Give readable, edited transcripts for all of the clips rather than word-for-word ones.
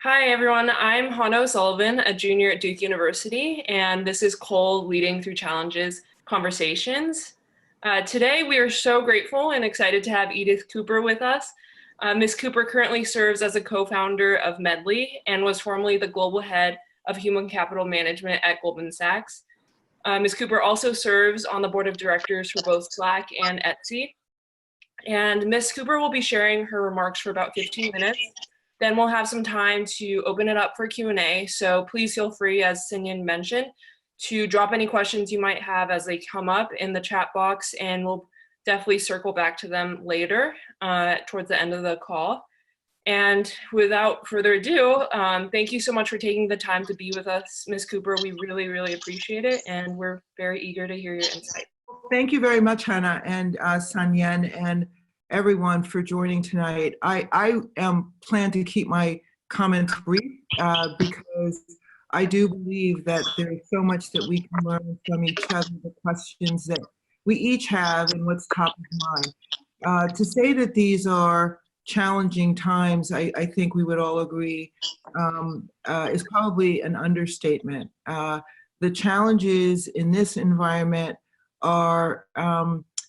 Hi, everyone. I'm Hannah O'Sullivan, a junior at Duke University, and this is Cole Leading Through Challenges Conversations. Today, we are so grateful and excited to have Edith Cooper with us. Ms. Cooper currently serves as a co-founder of Medley and was formerly the global head of human capital management at Goldman Sachs. Ms. Cooper also serves on the board of directors for both Slack and Etsy. And Ms. Cooper will be sharing her remarks for about 15 minutes. Then we'll have some time to open it up for Q&A. So please feel free, as Sinyan mentioned, to drop any questions you might have as they come up in the chat box, and we'll definitely circle back to them later towards the end of the call. And without further ado, thank you so much for taking the time to be with us, Ms. Cooper. We really, really appreciate it, and we're very eager to hear your insight. Thank you very much, Hannah and Sanyen, and everyone for joining tonight. I plan to keep my comments brief because I do believe that there's so much that we can learn from each other, the questions that we each have and what's top of mind. To say that these are challenging times, I think we would all agree, is probably an understatement. The challenges in this environment are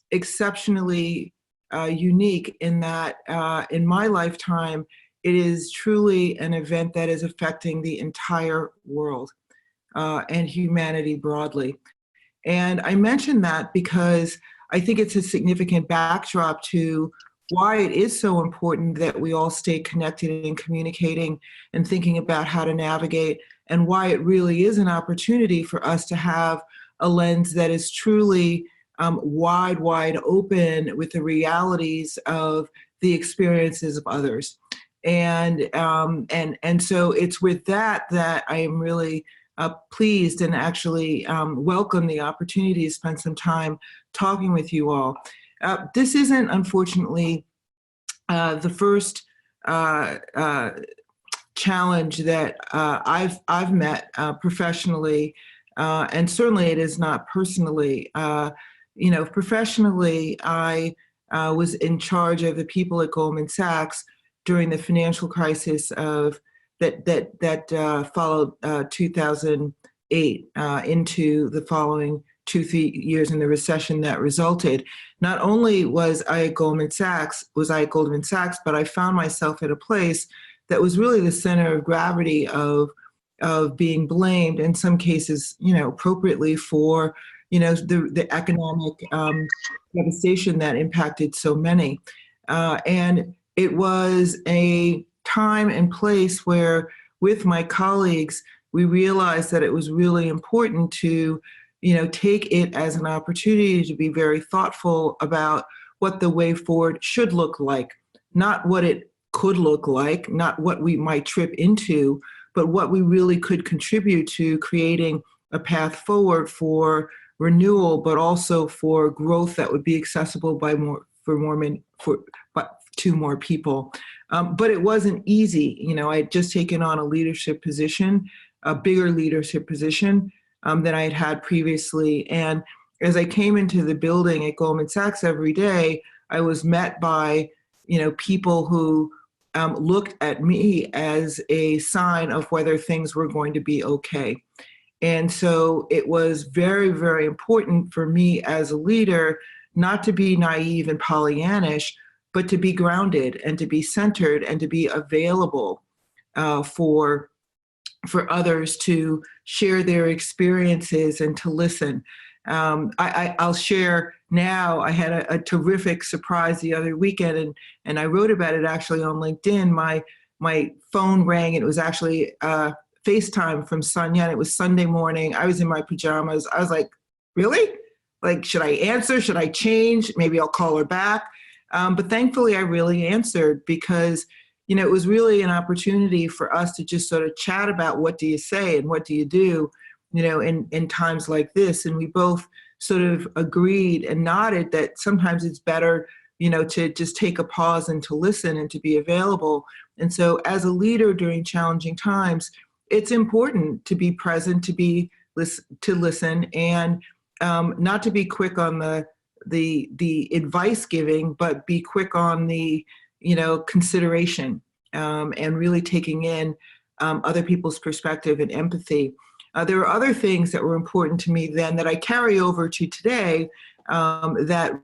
exceptionally unique in that in my lifetime, it is truly an event that is affecting the entire world and humanity broadly. And I mention that because I think it's a significant backdrop to why it is so important that we all stay connected and communicating and thinking about how to navigate, and why it really is an opportunity for us to have a lens that is truly wide open with the realities of the experiences of others. And so it's with that I am really pleased and actually welcome the opportunity to spend some time talking with you all. This isn't, unfortunately, the first challenge that I've met professionally, and certainly it is not personally. Professionally, I was in charge of the people at Goldman Sachs during the financial crisis of that followed 2008 into the following 2-3 years in the recession that resulted. Not only was I at Goldman Sachs, but I found myself at a place that was really the center of gravity of being blamed in some cases, appropriately, for the economic devastation that impacted so many. And it was a time and place where, with my colleagues, we realized that it was really important to, take it as an opportunity to be very thoughtful about what the way forward should look like, not what it could look like, not what we might trip into, but what we really could contribute to creating a path forward for renewal, but also for growth that would be accessible to more people. But it wasn't easy. I had just taken on a leadership position, a bigger leadership position than I had previously. And as I came into the building at Goldman Sachs every day, I was met by, people who looked at me as a sign of whether things were going to be okay. And so it was very, very important for me as a leader not to be naive and Pollyannish, but to be grounded and to be centered and to be available for others to share their experiences and to listen. I'll share now, I had a terrific surprise the other weekend, and I wrote about it actually on LinkedIn. My phone rang, and it was actually FaceTime from Sonia. It was Sunday morning. I was in my pajamas. I was like, really? Like, should I answer? Should I change? Maybe I'll call her back. But thankfully, I really answered because, it was really an opportunity for us to just sort of chat about what do you say and what do you do, in times like this. And we both sort of agreed and nodded that sometimes it's better, to just take a pause and to listen and to be available. And so as a leader during challenging times, it's important to be present, to listen, and not to be quick on the advice giving, but be quick on the consideration and really taking in other people's perspective and empathy. There were other things that were important to me then that I carry over to today that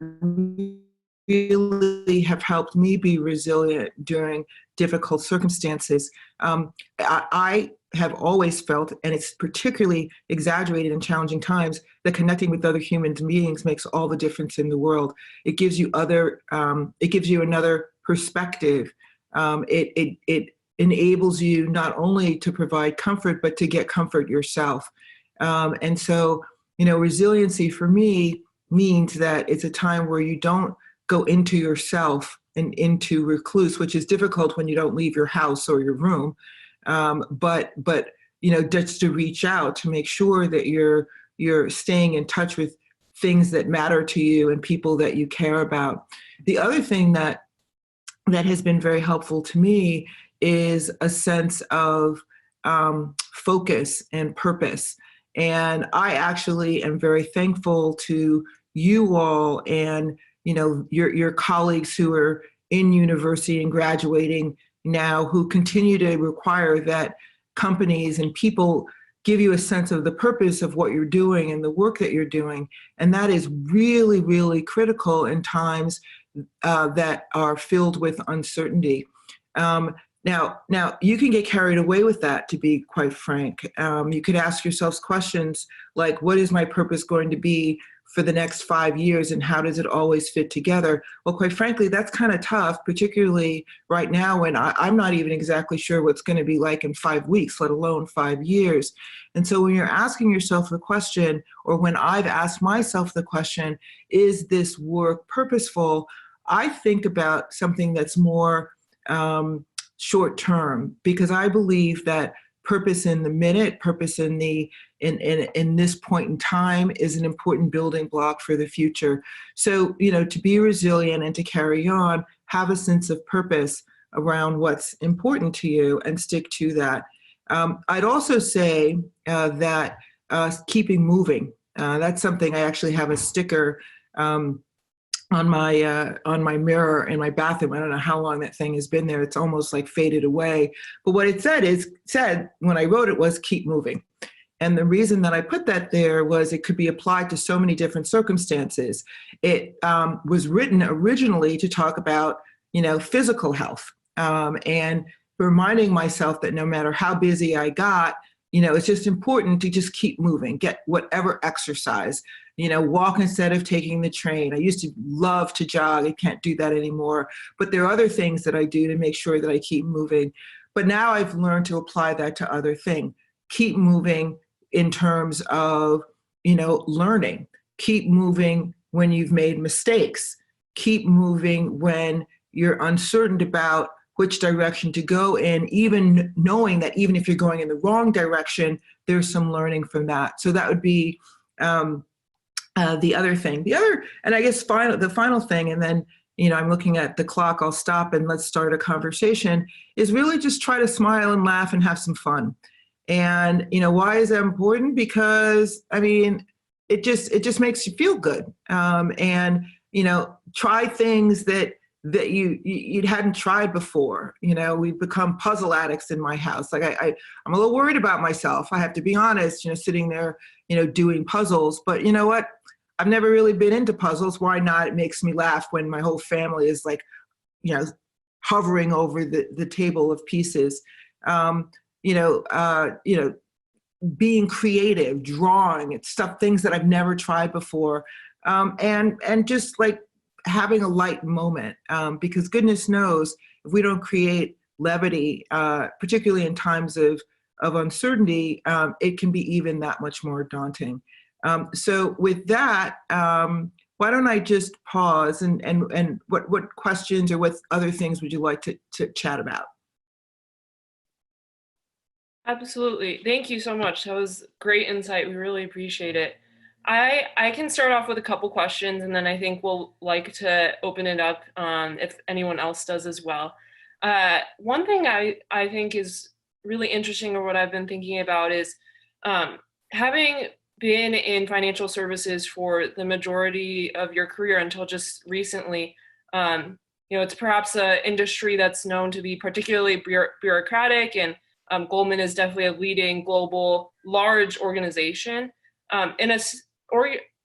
really have helped me be resilient during difficult circumstances. I have always felt, and it's particularly exaggerated in challenging times, that connecting with other human beings makes all the difference in the world. It gives you another perspective. It enables you not only to provide comfort, but to get comfort yourself. And so, resiliency for me means that it's a time where you don't go into yourself and into recluse, which is difficult when you don't leave your house or your room. But just to reach out to make sure that you're staying in touch with things that matter to you and people that you care about. The other thing that has been very helpful to me is a sense of focus and purpose. And I actually am very thankful to you all and your colleagues who are in university and graduating now, who continue to require that companies and people give you a sense of the purpose of what you're doing and the work that you're doing. And that is really, really critical in times that are filled with uncertainty. Now, you can get carried away with that, to be quite frank. You could ask yourselves questions like, what is my purpose going to be for the next 5 years, and how does it always fit together? Well, quite frankly, that's kind of tough, particularly right now when I'm not even exactly sure what's going to be like in 5 weeks, let alone 5 years. And so when you're asking yourself the question, or when I've asked myself the question, is this work purposeful? I think about something that's more short term, because I believe that purpose in the minute, purpose in this point in time is an important building block for the future. So, to be resilient and to carry on, have a sense of purpose around what's important to you and stick to that. I'd also say that keeping moving. That's something I actually have a sticker on my mirror in my bathroom. I don't know how long that thing has been there. It's almost like faded away. But what it said when I wrote it was keep moving. And the reason that I put that there was it could be applied to so many different circumstances. It was written originally to talk about, physical health, and reminding myself that no matter how busy I got, it's just important to just keep moving, get whatever exercise, walk instead of taking the train. I used to love to jog. I can't do that anymore. But there are other things that I do to make sure that I keep moving. But now I've learned to apply that to other things. Keep moving in terms of, learning. Keep moving when you've made mistakes. Keep moving when you're uncertain about which direction to go in, even knowing that even if you're going in the wrong direction, there's some learning from that. So that would be the other thing. And I guess the final thing, and then, I'm looking at the clock, I'll stop and let's start a conversation, is really just try to smile and laugh and have some fun. And, why is that important? Because, it just makes you feel good. And, try things that you hadn't tried before. We've become puzzle addicts in my house. Like I'm a little worried about myself. I have to be honest, sitting there, doing puzzles. But you know what? I've never really been into puzzles. Why not? It makes me laugh when my whole family is like, hovering over the table of pieces. Being creative, drawing, it's things that I've never tried before. And just like having a light moment, because goodness knows if we don't create levity, particularly in times of uncertainty, it can be even that much more daunting. So with that, why don't I just pause and what questions or what other things would you like to chat about? Absolutely. Thank you so much. That was great insight. We really appreciate it. I can start off with a couple questions, and then I think we'll like to open it up if anyone else does as well. One thing I think is really interesting, or what I've been thinking about, is having been in financial services for the majority of your career until just recently, it's perhaps an industry that's known to be particularly bureaucratic and Goldman is definitely a leading global large organization. In a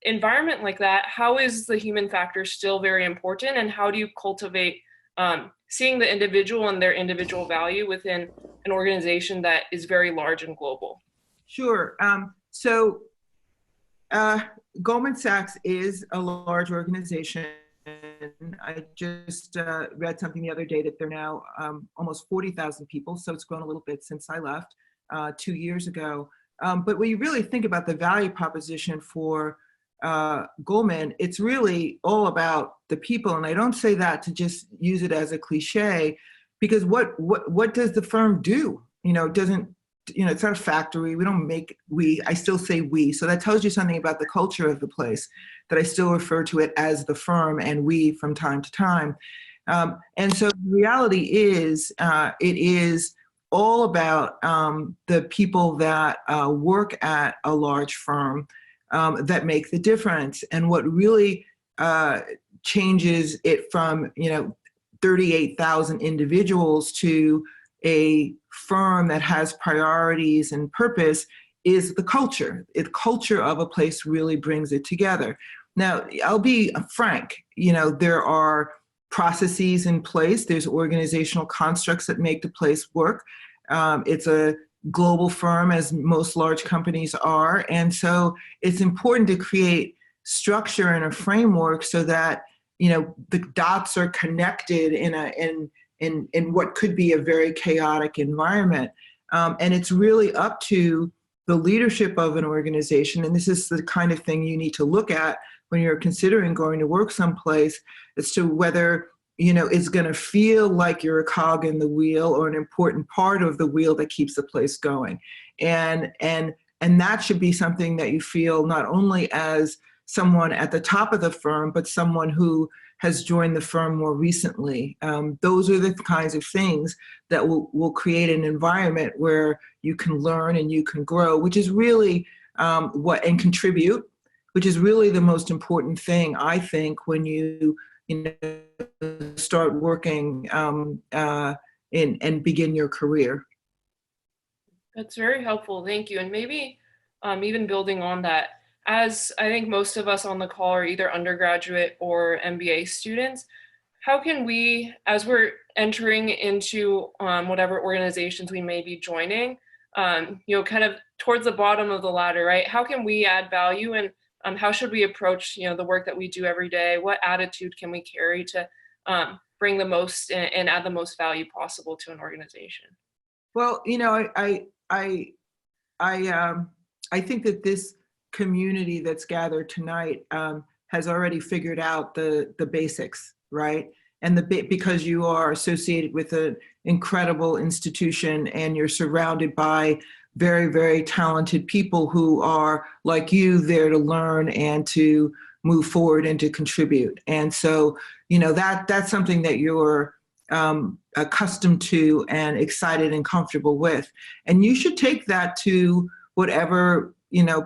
environment like that, how is the human factor still very important, and how do you cultivate seeing the individual and their individual value within an organization that is very large and global? Sure. Goldman Sachs is a large organization. I just read something the other day that they're now almost 40,000 people, so it's grown a little bit since I left 2 years ago. But when you really think about the value proposition for Goldman, it's really all about the people. And I don't say that to just use it as a cliche, because what does the firm do? It doesn't, it's not a factory. We don't make I still say we. So that tells you something about the culture of the place, that I still refer to it as the firm and we from time to time. And so the reality is, it is all about the people that work at a large firm that make the difference. And what really changes it from 38,000 individuals to a firm that has priorities and purpose is the culture. The culture of a place really brings it together. Now, I'll be frank, there are processes in place. There's organizational constructs that make the place work. It's a global firm, as most large companies are. And so it's important to create structure and a framework so that, the dots are connected in what could be a very chaotic environment. And it's really up to the leadership of an organization. And this is the kind of thing you need to look at when you're considering going to work someplace, as to whether, it's going to feel like you're a cog in the wheel or an important part of the wheel that keeps the place going. And that should be something that you feel not only as someone at the top of the firm, but someone who has joined the firm more recently. Those are the kinds of things that will create an environment where you can learn and you can grow, which is really and contribute, which is really the most important thing, I think, when you start working and begin your career. That's very helpful. Thank you. And maybe even building on that, as I think most of us on the call are either undergraduate or MBA students, how can we, as we're entering into whatever organizations we may be joining, kind of towards the bottom of the ladder, right? How can we add value, and how should we approach, the work that we do every day? What attitude can we carry to bring the most and add the most value possible to an organization? Well, I think that this community that's gathered tonight has already figured out the basics, right? And because you are associated with an incredible institution and you're surrounded by very, very talented people who are, like you, there to learn and to move forward and to contribute. And so, that's something that you're accustomed to and excited and comfortable with. And you should take that to whatever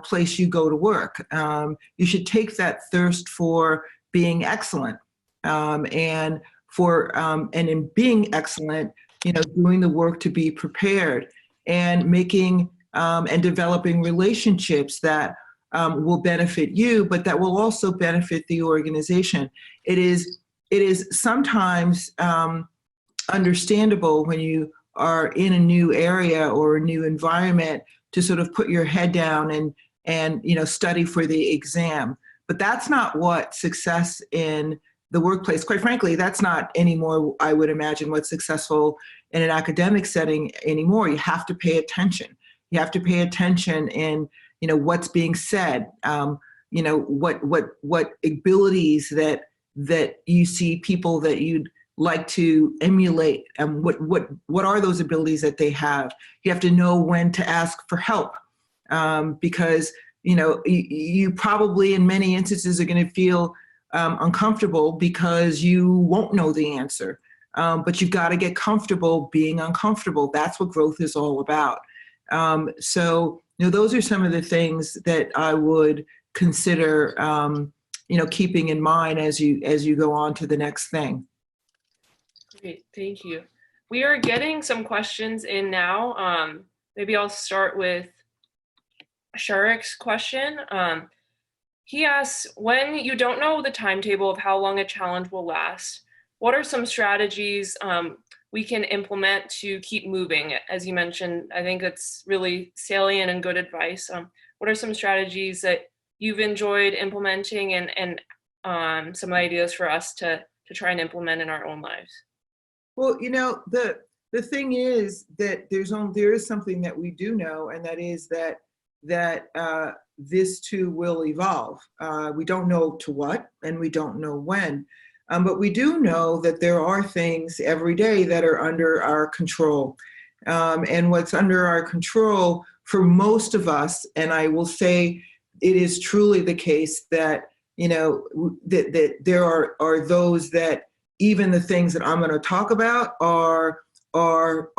place you go to work. You should take that thirst for being excellent, and in being excellent, doing the work to be prepared and making and developing relationships that will benefit you, but that will also benefit the organization. It is sometimes understandable when you are in a new area or a new environment to sort of put your head down and study for the exam. But that's not what success in the workplace, quite frankly, that's not anymore, I would imagine, what's successful in an academic setting anymore. You have to pay attention. You have to pay attention in what's being said, what abilities that you see people that you'd like to emulate, and what are those abilities that they have. You have to know when to ask for help, because you probably in many instances are going to feel uncomfortable because you won't know the answer, but you've got to get comfortable being uncomfortable. That's what growth is all about. So those are some of the things that I would consider keeping in mind as you go on to the next thing. Great, thank you. We are getting some questions in now. Maybe I'll start with Sharik's question. He asks, when you don't know the timetable of how long a challenge will last, what are some strategies we can implement to keep moving? As you mentioned, I think it's really salient and good advice. What are some strategies that you've enjoyed implementing, and some ideas for us to try and implement in our own lives? Well, the thing is that there is something that we do know, and that is that this too will evolve. We don't know to what, and we don't know when, but we do know that there are things every day that are under our control, and what's under our control for most of us, and I will say it is truly the case that that there are those that even the things that I'm going to talk about are out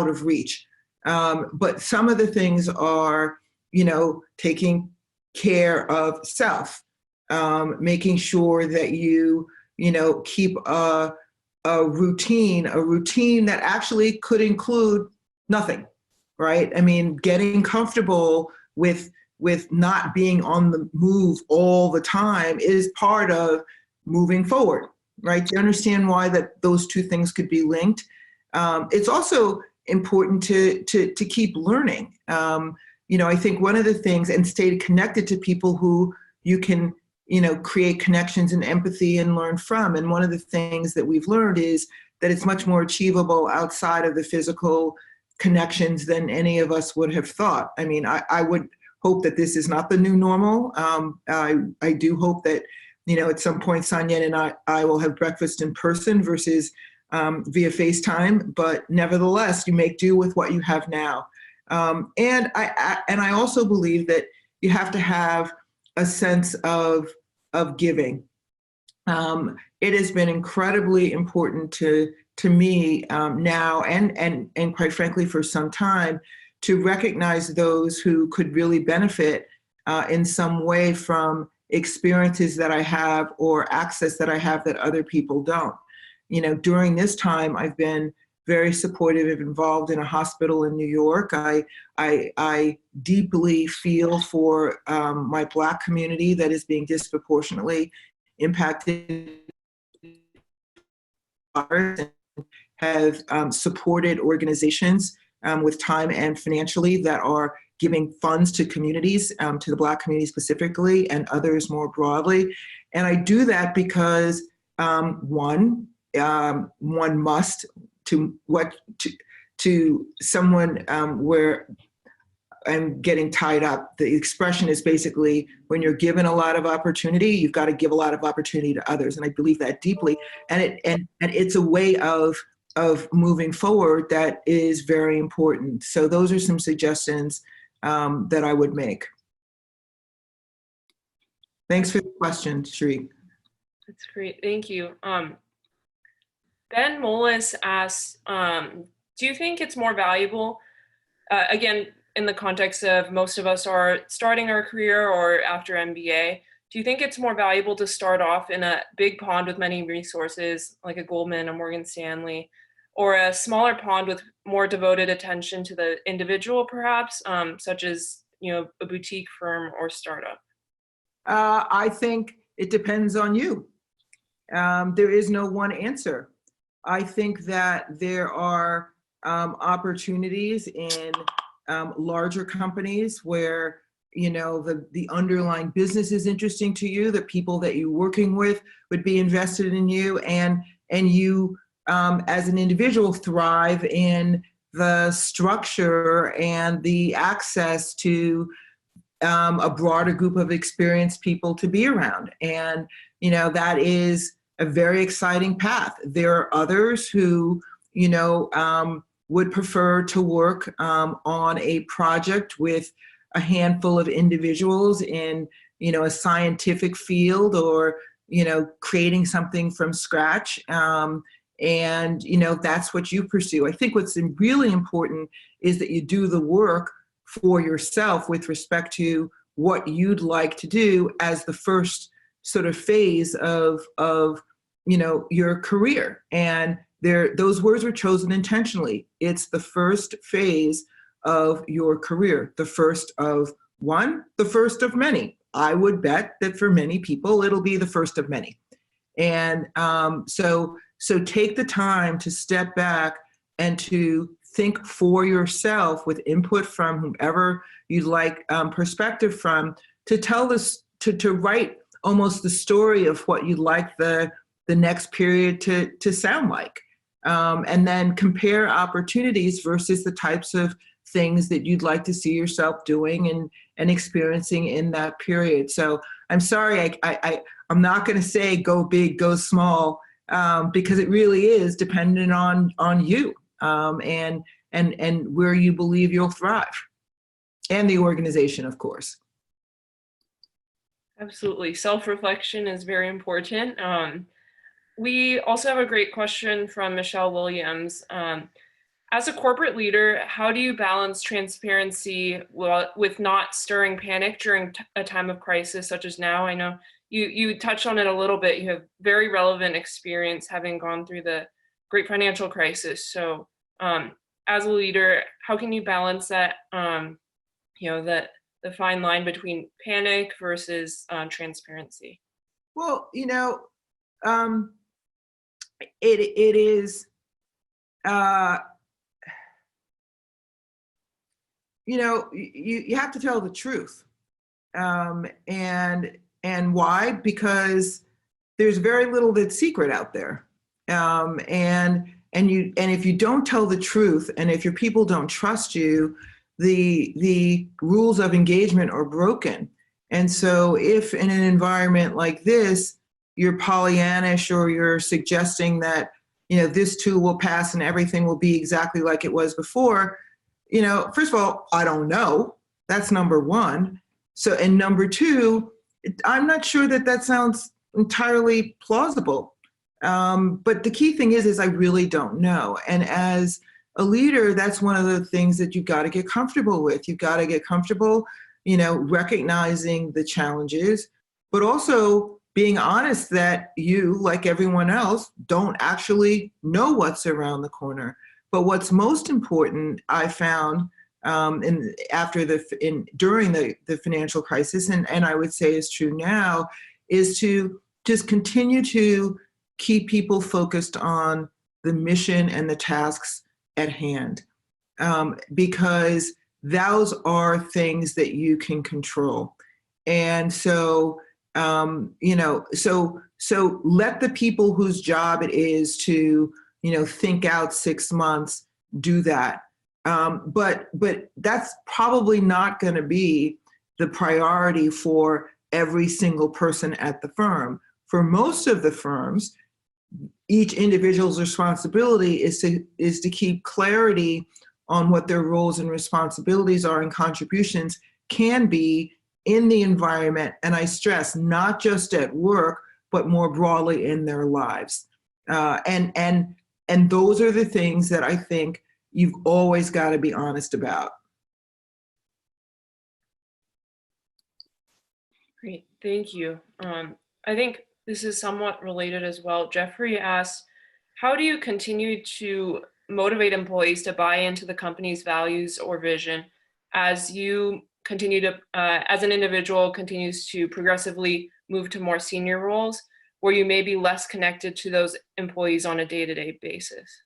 of reach. But some of the things are, taking care of self, making sure that you keep a routine that actually could include nothing, right? I mean, getting comfortable with not being on the move all the time is part of moving forward, right? Do you understand why that those two things could be linked? It's also important to keep learning. I think one of the things, and stay connected to people who you can, create connections and empathy and learn from. And one of the things that we've learned is that it's much more achievable outside of the physical connections than any of us would have thought. I mean, I would hope that this is not the new normal. I do hope that, at some point, Sonia and I will have breakfast in person versus via FaceTime. But nevertheless, you make do with what you have now. And I also believe that you have to have a sense of giving. It has been incredibly important to me now, and quite frankly for some time, to recognize those who could really benefit in some way from experiences that I have or access that I have that other people don't. During this time, I've been very supportive and involved in a hospital in New York. I deeply feel for my Black community that is being disproportionately impacted, and have supported organizations with time and financially that are giving funds to communities, to the Black community specifically, and others more broadly. And I do that because one must, to someone where I'm getting tied up. The expression is basically, when you're given a lot of opportunity, you've got to give a lot of opportunity to others. And I believe that deeply. And it's a way of moving forward that is very important. So those are some suggestions that I would make. Thanks for the question, Sharik. That's great, thank you. Ben Molis asks, do you think it's more valuable, again, in the context of most of us are starting our career or after MBA, do you think it's more valuable to start off in a big pond with many resources, like a Goldman, a Morgan Stanley, or a smaller pond with more devoted attention to the individual, perhaps, such as a boutique firm or startup? I think it depends on you. There is no one answer. I think that there are opportunities in larger companies where the underlying business is interesting to you, the people that you're working with would be invested in you, and you as an individual thrive in the structure and the access to a broader group of experienced people to be around. And that is a very exciting path. There are others who would prefer to work on a project with a handful of individuals in a scientific field, or creating something from scratch, and that's what you pursue. I think what's really important is that you do the work for yourself with respect to what you'd like to do as the first sort of phase of your career. And those words were chosen intentionally. It's the first phase of your career, the first of one, the first of many. I would bet that for many people, it'll be the first of many. And so take the time to step back and to think for yourself with input from whomever you'd like perspective from, to tell this, to write almost the story of what you'd like the next period to sound like. And then compare opportunities versus the types of things that you'd like to see yourself doing and experiencing in that period. So I'm sorry, I'm not going to say go big, go small, because it really is dependent on you and where you believe you'll thrive, and the organization, of course. Absolutely. Self-reflection is very important. We also have a great question from Michelle Williams. As a corporate leader, how do you balance transparency with not stirring panic during a time of crisis such as now? I know you touched on it a little bit. You have very relevant experience having gone through the great financial crisis. So as a leader, how can you balance that, the fine line between panic versus transparency? Well, it is, you have to tell the truth. And why? Because there's very little that's secret out there. And if you don't tell the truth, and if your people don't trust you, the rules of engagement are broken. And so if in an environment like this, you're Pollyannish, or you're suggesting that, this too will pass and everything will be exactly like it was before, first of all, I don't know. That's number one. So, and number two, I'm not sure that sounds entirely plausible. But the key thing is I really don't know. And as a leader, that's one of the things that you've got to get comfortable with. You've got to get comfortable, recognizing the challenges, but also being honest that you, like everyone else, don't actually know what's around the corner. But what's most important, I found, during the financial crisis, and I would say is true now, is to just continue to keep people focused on the mission and the tasks at hand, because those are things that you can control. And so, so let the people whose job it is to, think out 6 months, do that. But that's probably not going to be the priority for every single person at the firm. For most of the firms, each individual's responsibility is to keep clarity on what their roles and responsibilities are and contributions can be in the environment. And I stress, not just at work, but more broadly in their lives. And those are the things that I think you've always got to be honest about. Great, thank you. I think this is somewhat related as well. Jeffrey asks, how do you continue to motivate employees to buy into the company's values or vision as you continue to, as an individual continues to progressively move to more senior roles where you may be less connected to those employees on a day-to-day basis?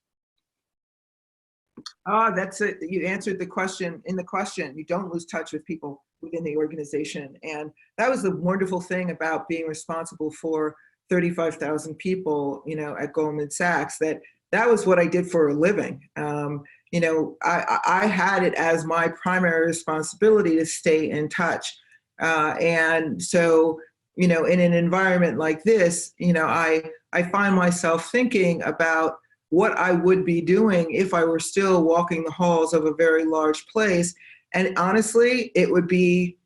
That's it. You answered the question in the question. You don't lose touch with people within the organization. And that was the wonderful thing about being responsible for 35,000 people, at Goldman Sachs, that was what I did for a living. I had it as my primary responsibility to stay in touch. And so, in an environment like this, I find myself thinking about what I would be doing if I were still walking the halls of a very large place. And honestly, it would be,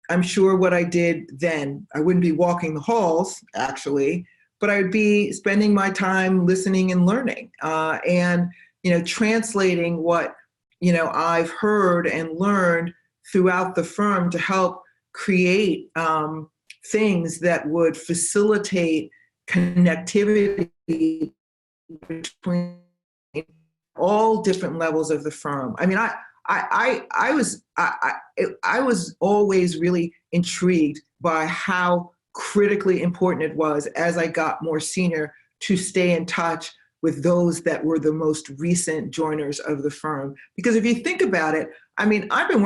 I'm sure, what I did then. I wouldn't be walking the halls, actually, but I would be spending my time listening and learning, and, translating what, I've heard and learned throughout the firm to help create things that would facilitate connectivity between all different levels of the firm. I mean, I was always really intrigued by how critically important it was as I got more senior to stay in touch with those that were the most recent joiners of the firm. Because if you think about it, I mean, I've been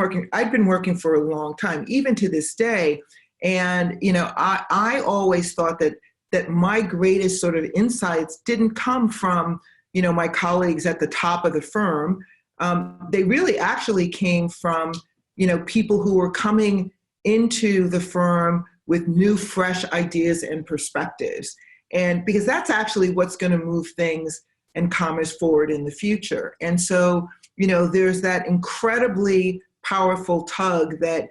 working for a long time, even to this day. And, you know, I always thought that my greatest sort of insights didn't come from, you know, my colleagues at the top of the firm. They really actually came from, you know, people who were coming into the firm with new, fresh ideas and perspectives. And because that's actually what's going to move things and commerce forward in the future. And so, you know, there's that incredibly powerful tug that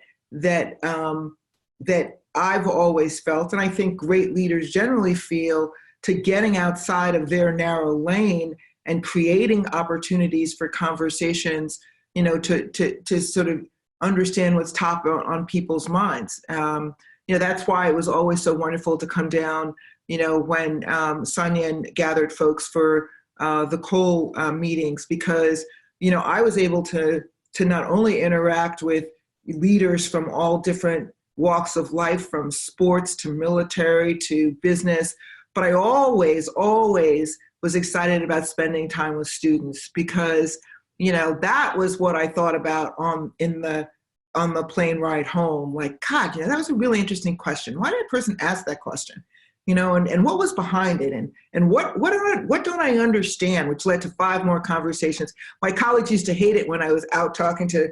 I've always felt, and I think great leaders generally feel, to getting outside of their narrow lane and creating opportunities for conversations, you know, to sort of understand what's top on people's minds. You know, that's why it was always so wonderful to come down, you know, when Sonia gathered folks for the coal meetings, because, you know, I was able to not only interact with leaders from all different walks of life, from sports to military to business, but I always was excited about spending time with students, because, you know, that was what I thought about on the plane ride home. Like, God, you know, that was a really interesting question. Why did a person ask that question? You know, and what was behind it, and what don't I understand, which led to 5 more conversations. My colleagues used to hate it when I was out talking to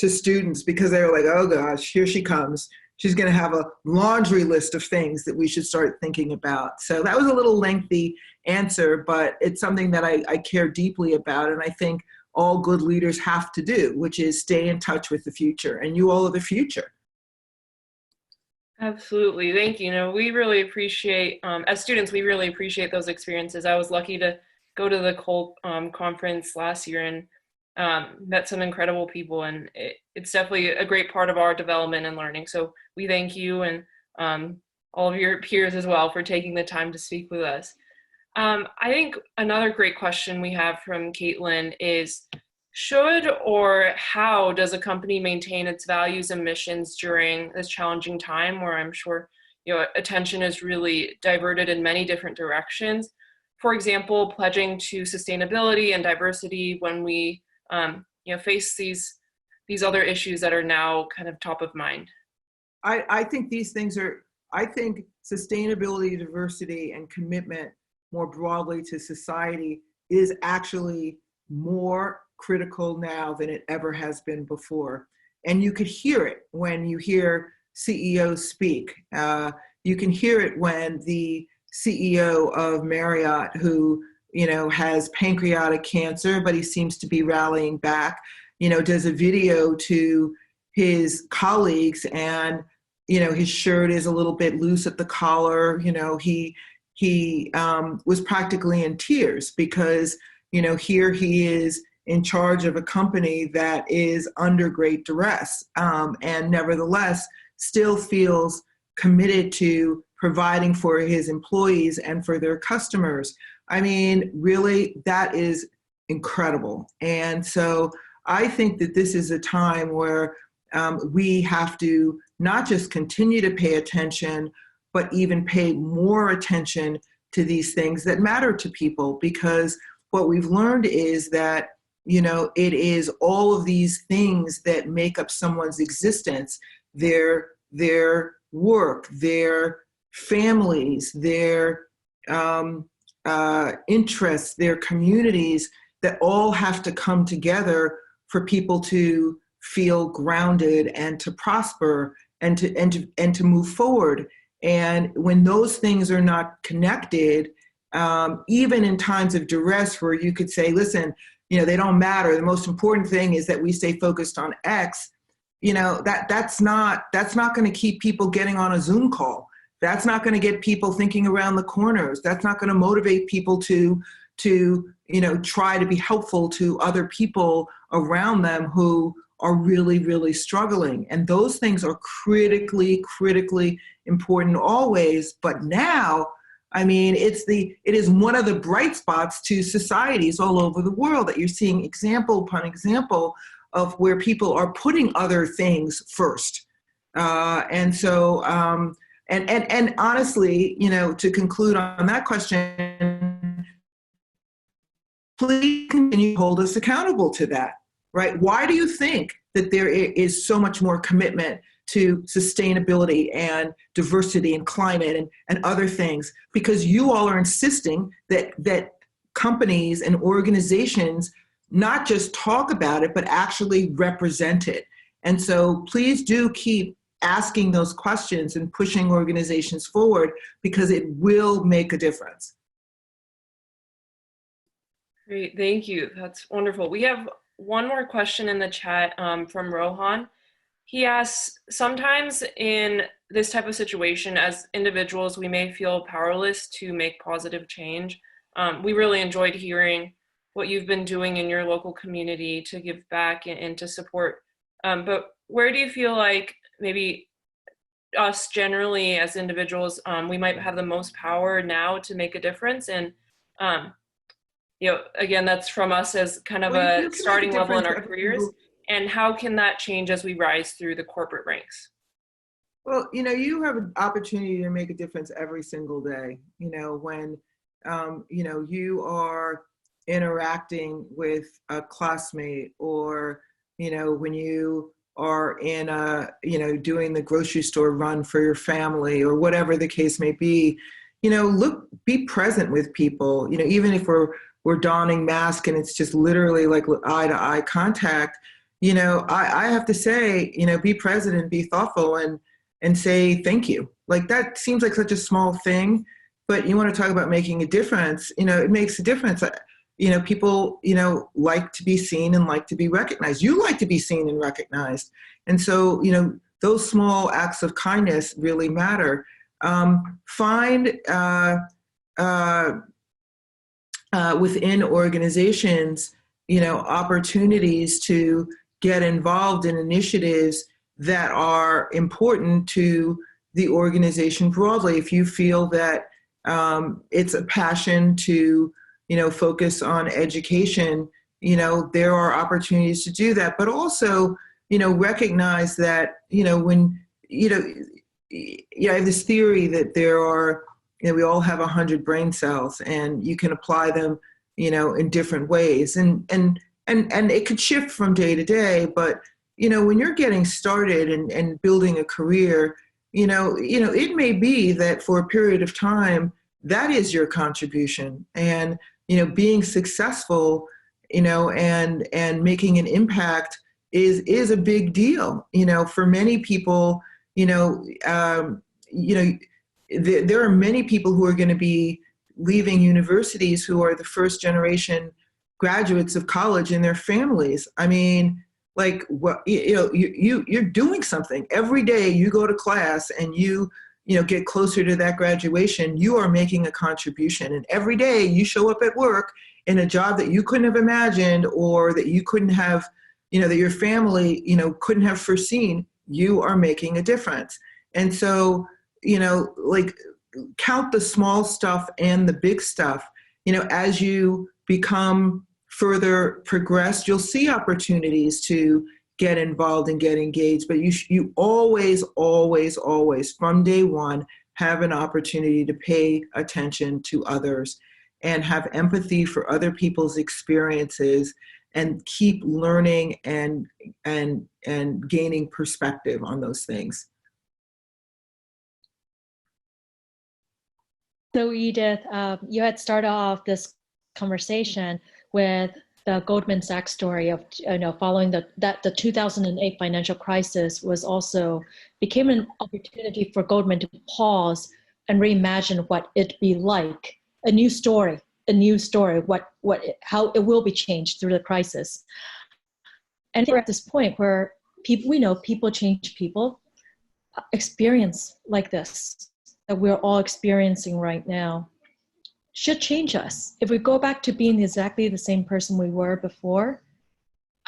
students, because they were like, oh gosh, here she comes. She's going to have a laundry list of things that we should start thinking about. So that was a little lengthy answer, but it's something that I care deeply about, and I think all good leaders have to do, which is stay in touch with the future, and you all are the future. Absolutely. Thank you. You know, we really appreciate, as students, we really appreciate those experiences. I was lucky to go to the Colt conference last year and met some incredible people, and it's definitely a great part of our development and learning. So we thank you and all of your peers as well for taking the time to speak with us. I think another great question we have from Caitlin is, should or how does a company maintain its values and missions during this challenging time where I'm sure, you know, attention is really diverted in many different directions? For example, pledging to sustainability and diversity when we you know, face these other issues that are now kind of top of mind. I think these things are, I think sustainability, diversity, and commitment more broadly to society is actually more critical now than it ever has been before. And you could hear it when you hear CEOs speak. You can hear it when the CEO of Marriott, who, you know, has pancreatic cancer, but he seems to be rallying back, you know, does a video to his colleagues, and, you know, his shirt is a little bit loose at the collar. You know, he was practically in tears because, you know, here he is in charge of a company that is under great duress, and nevertheless still feels committed to providing for his employees and for their customers. I mean, really, that is incredible. And so I think that this is a time where we have to not just continue to pay attention, but even pay more attention to these things that matter to people, because what we've learned is that, you know, it is all of these things that make up someone's existence, their work, their families, their interests, their communities, that all have to come together for people to feel grounded and to prosper and to move forward. And when those things are not connected, even in times of duress where you could say, listen, you know, they don't matter. The most important thing is that we stay focused on X. You know, that's not going to keep people getting on a Zoom call. That's not going to get people thinking around the corners. That's not going to motivate people to you know, try to be helpful to other people around them who are really, really struggling. And those things are critically important always. But now, I mean, it is one of the bright spots to societies all over the world that you're seeing example upon example of where people are putting other things first. And so, and honestly, you know, to conclude on that question, please continue to hold us accountable to that, right? Why do you think that there is so much more commitment to sustainability and diversity and climate and other things? Because you all are insisting that companies and organizations not just talk about it, but actually represent it. And so please do keep asking those questions and pushing organizations forward, because it will make a difference. Great, thank you. That's wonderful. We have one more question in the chat from Rohan. He asks, sometimes in this type of situation, as individuals, we may feel powerless to make positive change. We really enjoyed hearing what you've been doing in your local community to give back and to support. But where do you feel like maybe us generally as individuals, we might have the most power now to make a difference? And you know, again, that's from us as kind of a starting level in our careers. And how can that change as we rise through the corporate ranks? Well, you know, you have an opportunity to make a difference every single day. You know, when, you know, you are interacting with a classmate, or, you know, when you are in a, you know, doing the grocery store run for your family, or whatever the case may be, you know, be present with people. You know, even if we're donning masks and it's just literally like eye to eye contact, you know, I have to say, you know, be present and be thoughtful and say thank you. Like, that seems like such a small thing, but you want to talk about making a difference, you know, it makes a difference. You know, people, you know, like to be seen and like to be recognized. You like to be seen and recognized. And so, you know, those small acts of kindness really matter. Find within organizations, you know, opportunities to get involved in initiatives that are important to the organization broadly. If you feel that it's a passion to, you know, focus on education, you know, there are opportunities to do that. But also, you know, recognize that, you know, when, you know, I have this theory that there are, you know, we all have 100 brain cells, and you can apply them, you know, in different ways. And it could shift from day to day, but, you know, when you're getting started and building a career, you know, it may be that for a period of time, that is your contribution. And, you know, being successful, you know, and making an impact is a big deal. You know, for many people, you know, there are many people who are going to be leaving universities who are the first generation graduates of college in their families. I mean, like, what, you know, you're doing something every day. You go to class and you know, get closer to that graduation. You are making a contribution, and every day you show up at work in a job that you couldn't have imagined, or that you couldn't have, you know, that your family, you know, couldn't have foreseen. You are making a difference. And so, you know, like, count the small stuff and the big stuff. You know, as you become further progressed, you'll see opportunities to get involved and get engaged. But you always, always, always, from day one, have an opportunity to pay attention to others and have empathy for other people's experiences, and keep learning and gaining perspective on those things. So Edith, you had started off this conversation with the Goldman Sachs story of, you know, following the 2008 financial crisis became an opportunity for Goldman to pause and reimagine what it'd be like, a new story, how it will be changed through the crisis. And we're at this point where we know people change people, experience like this that we're all experiencing right now should change us. If we go back to being exactly the same person we were before,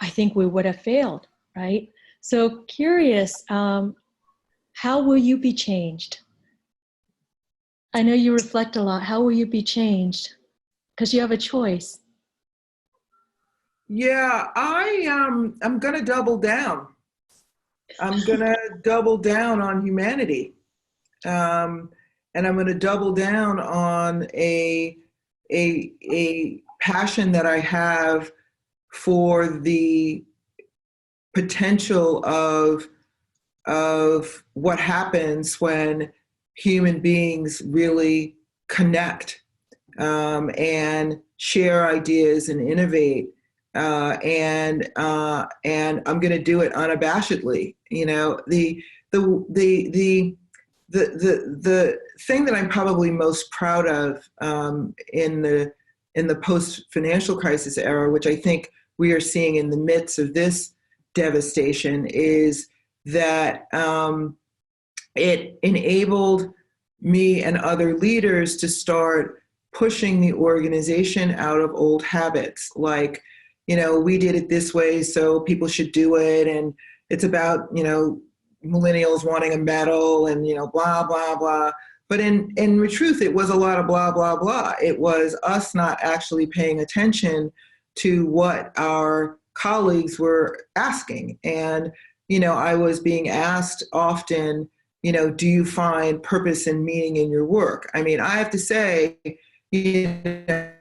I think we would have failed, right? So curious, how will you be changed? I know you reflect a lot. How will you be changed? Because you have a choice. Yeah, I'm gonna double down. I'm gonna double down on humanity, um, and I'm gonna double down on a passion that I have for the potential of what happens when human beings really connect, and share ideas and innovate. And I'm going to do it unabashedly. You know, the thing that I'm probably most proud of, in the post financial crisis era, which I think we are seeing in the midst of this devastation, is that it enabled me and other leaders to start pushing the organization out of old habits, like, you know, we did it this way, so people should do it, and it's about, you know, millennials wanting a medal, and, you know, blah blah blah. But in the truth, it was a lot of blah blah blah. It was us not actually paying attention to what our colleagues were asking. And, you know, I was being asked often, you know, do you find purpose and meaning in your work? I mean, I have to say, you know,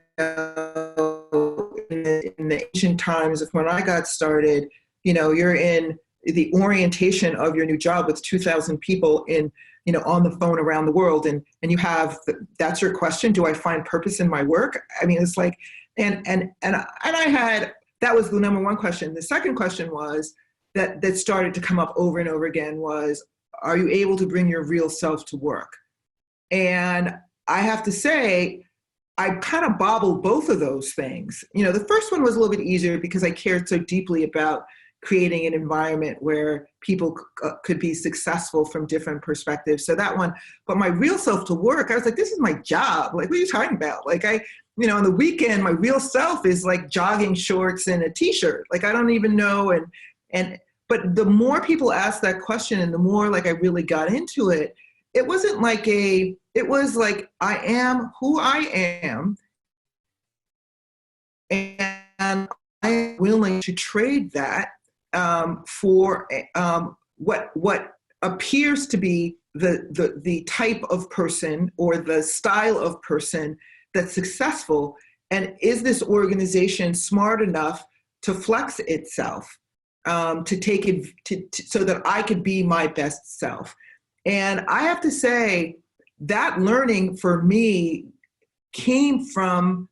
in the ancient times of when I got started, you know, you're in the orientation of your new job with 2,000 people in, you know, on the phone around the world. And you have, that's your question. Do I find purpose in my work? I mean, it's like, and I had, that was the number one question. The second question was that started to come up over and over again was, are you able to bring your real self to work? And I have to say, I kind of bobbled both of those things. You know, the first one was a little bit easier because I cared so deeply about creating an environment where people could be successful from different perspectives. So that one, but my real self to work, I was like, this is my job. Like, what are you talking about? Like, you know, on the weekend, my real self is like jogging shorts and a t-shirt. Like, I don't even know. But the more people asked that question and the more like I really got into it, it wasn't like it was like, I am who I am, and I'm willing to trade that for what appears to be the type of person or the style of person that's successful. And is this organization smart enough to flex itself, to take it so that I could be my best self? And I have to say that learning for me came from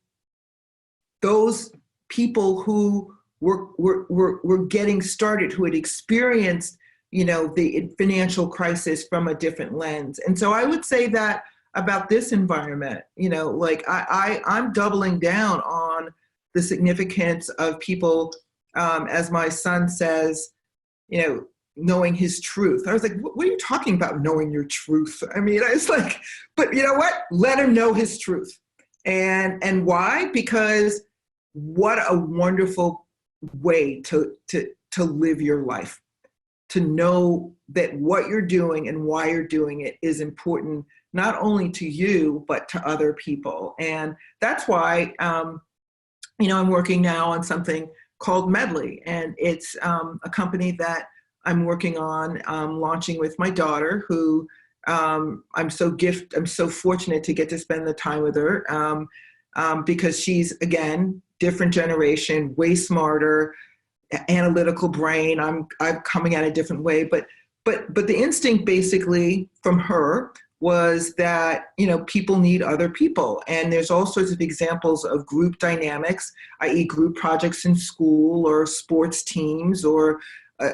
those people who were getting started, who had experienced, you know, the financial crisis from a different lens. And so I would say that about this environment, you know, like I'm doubling down on the significance of people, as my son says, you know, knowing his truth. I was like, what are you talking about, knowing your truth? I mean, I was like, but you know what? Let him know his truth. And why? Because what a wonderful way to live your life, to know that what you're doing and why you're doing it is important, not only to you, but to other people. And that's why, you know, I'm working now on something called Medley. And it's a company that I'm working on launching with my daughter, who I'm so fortunate to get to spend the time with her, because she's, again, different generation, way smarter, analytical brain. I'm coming at it a different way, but the instinct basically from her was that, you know, people need other people. And there's all sorts of examples of group dynamics, i.e. group projects in school or sports teams or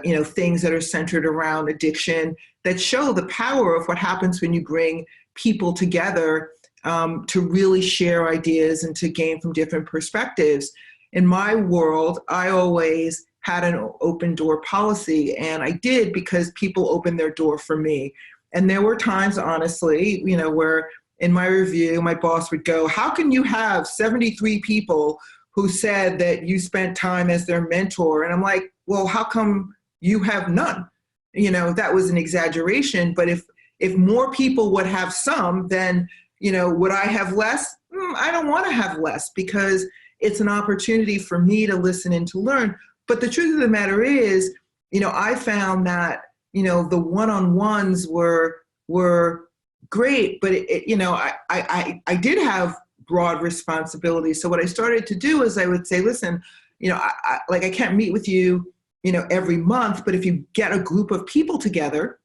you know, things that are centered around addiction that show the power of what happens when you bring people together, to really share ideas and to gain from different perspectives. In my world, I always had an open door policy, and I did because people opened their door for me. And there were times, honestly, you know, where in my review, my boss would go, how can you have 73 people who said that you spent time as their mentor? And I'm like, well, how come you have none? You know, that was an exaggeration, but if more people would have some, then would I have less? I don't want to have less, because it's an opportunity for me to listen and to learn. But the truth of the matter is, I found that, the one-on-ones were great, but I did have broad responsibilities. So what I started to do is I would say, listen, I can't meet with you, every month, but if you get a group of people together,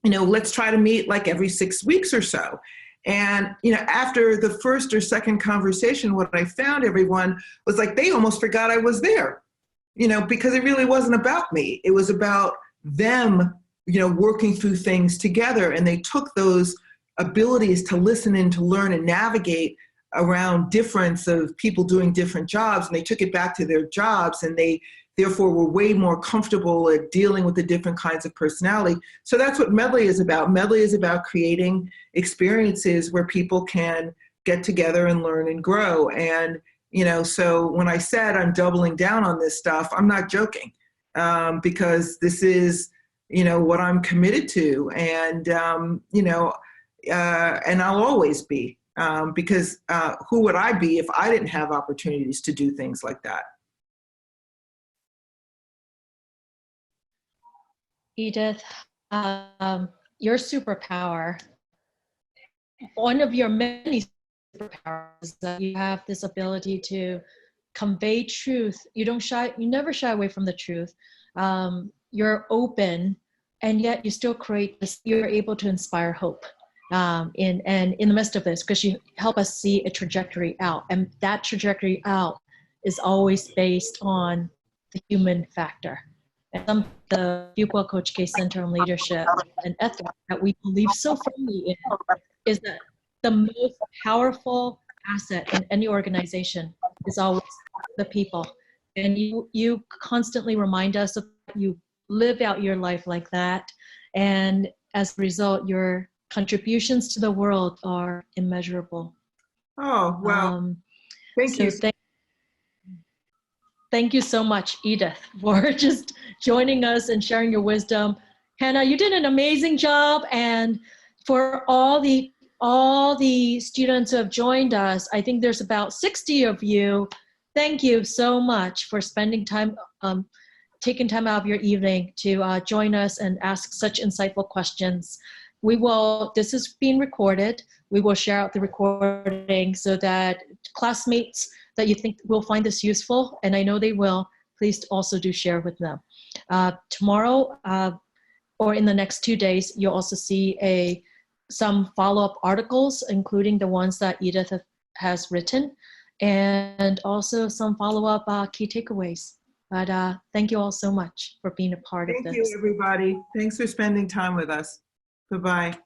let's try to meet like every 6 weeks or so. And, after the first or second conversation, what I found, everyone was like, they almost forgot I was there, because it really wasn't about me. It was about them, working through things together. And they took those abilities to listen and to learn and navigate around difference of people doing different jobs, and they took it back to their jobs, and they therefore were way more comfortable at dealing with the different kinds of personality. So that's what Medley is about. Medley is about creating experiences where people can get together and learn and grow. And, so when I said I'm doubling down on this stuff, I'm not joking, because this is, what I'm committed to. And, and I'll always be, because who would I be if I didn't have opportunities to do things like that? Edith, your superpower, one of your many superpowers, is that you have this ability to convey truth. You never shy away from the truth. You're open, and yet you still you're able to inspire hope in the midst of this, because you help us see a trajectory out. And that trajectory out is always based on the human factor. And the Fuqua Coach K Center on Leadership and Ethics that we believe so firmly in is that the most powerful asset in any organization is always the people. And you constantly remind us of that. You live out your life like that. And as a result, your contributions to the world are immeasurable. Oh, wow. Thank you. Thank you so much, Edith, for just joining us and sharing your wisdom. Hannah, you did an amazing job. And for all the students who have joined us, I think there's about 60 of you. Thank you so much for spending time, taking time out of your evening to join us and ask such insightful questions. This is being recorded. We will share out the recording so that classmates that you think will find this useful, and I know they will, please also do share with them. Tomorrow, or in the next 2 days, you'll also see some follow-up articles, including the ones that Edith has written, and also some follow-up key takeaways. But thank you all so much for being a part of this. Thank you, everybody. Thanks for spending time with us. Bye-bye.